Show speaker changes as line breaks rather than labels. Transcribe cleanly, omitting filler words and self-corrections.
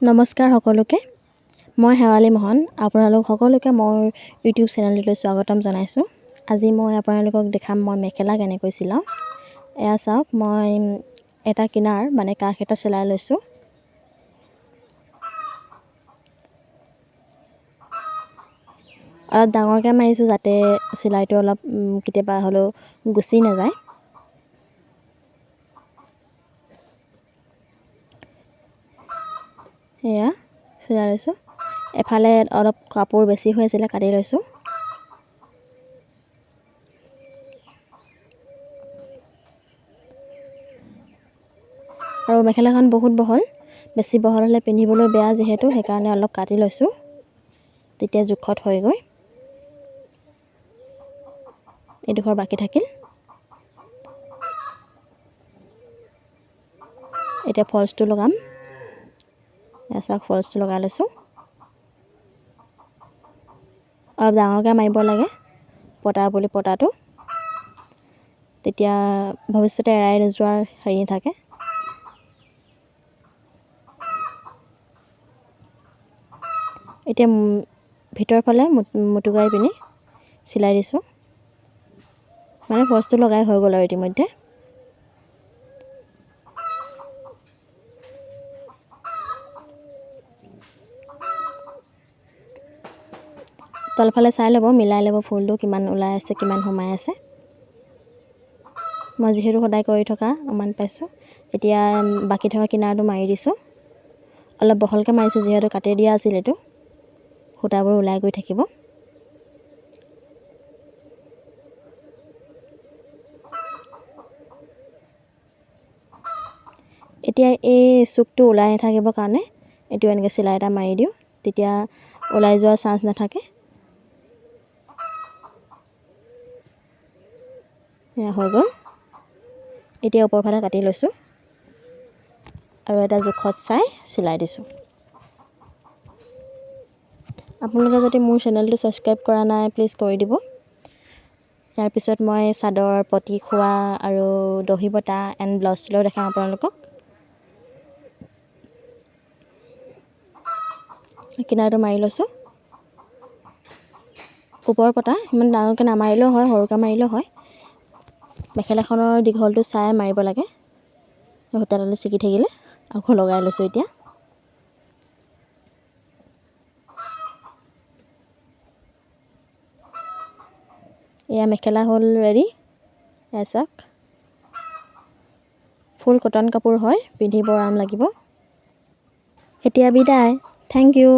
নমস্কাৰ সকলোকে মই সেৱালী মোহন আপোনালোক সকলোকে মোৰ ইউটিউব চেনেললৈ স্বাগতম জনাইছোঁ। আজি মই আপোনালোকক দেখাম মই মেখেলা কেনেকৈ চিলাওঁ। এয়া চাওক, মই এটা কিনাৰ মানে কাষ এটা চিলাই লৈছোঁ। অলপ ডাঙৰকৈ মাৰিছোঁ যাতে চিলাইটো অলপ কেতিয়াবা হ'লেও গুচি নাযায়। এয়া চিলাই লৈছোঁ। এফালে অলপ কাপোৰ বেছি হৈ আছিলে, কাটি লৈছোঁ। আৰু মেখেলাখন বহুত বহল, বেছি বহল হ'লে পিন্ধিবলৈ বেয়া যিহেতু, সেইকাৰণে অলপ কাটি লৈছোঁ, তেতিয়া জোখত হয়গৈ। এইডোখৰ বাকী থাকিল। এতিয়া ফলছটো লগাম। চাওক, ফলছটো লগাই লৈছোঁ। অলপ ডাঙৰকৈ মাৰিব লাগে পতাটো, তেতিয়া ভৱিষ্যতে এৰাই নোযোৱাৰ হেৰি নাথাকে। এতিয়া ভিতৰৰ ফালে মুটুকাই পিনি চিলাই দিছোঁ, মানে ফলছটো লগাই হৈ গ'ল আৰু ইতিমধ্যে। তলফালে চাই ল'ব, মিলাই ল'ব ফুলটো কিমান ওলাই আছে, কিমান সোমাই আছে। মই যিহেতু সদায় কৰি থকা অকণমান পাইছোঁ। এতিয়া বাকী থকা কিনাৰটো মাৰি দিছোঁ। অলপ বহলকৈ মাৰিছোঁ যিহেতু কাটি দিয়া আছিল, এইটো সূতাবোৰ ওলাই গৈ থাকিব। এতিয়া এই চুকটো ওলাই নাথাকিবৰ কাৰণে এইটো এনেকৈ চিলাই এটা মাৰি দিওঁ, তেতিয়া ওলাই যোৱাৰ চান্স নাথাকে। হৈ গ'ল। এতিয়া ওপৰৰ ফালে কাটি লৈছোঁ আৰু এটা জোখত চাই চিলাই দিছোঁ। আপোনালোকে যদি মোৰ চেনেলটো ছাবস্ক্ৰাইব কৰা নাই, প্লিজ কৰি দিব। ইয়াৰ পিছত মই চাদৰ, পতি খোৱা আৰু দহি বটা এণ্ড ব্লাউজ চিলোৱা দেখাম আপোনালোকক। কিনাৰটো মাৰি লৈছোঁ। ওপৰৰ পতা ইমান ডাঙৰকৈ নামাৰিলেও হয়, সৰুকৈ মাৰিলেও হয়। মেখেলাখনৰ দীঘলটো চাই মাৰিব লাগে। সূতাডাল ছিগি থাকিলে আকৌ লগাই লৈছোঁ। এতিয়া এয়া মেখেলা হ'ল ৰেডি। এয়া চাওক, ফুল কটন কাপোৰ হয়, পিন্ধিব আৰাম লাগিব। এতিয়া বিদায়, থেংক ইউ।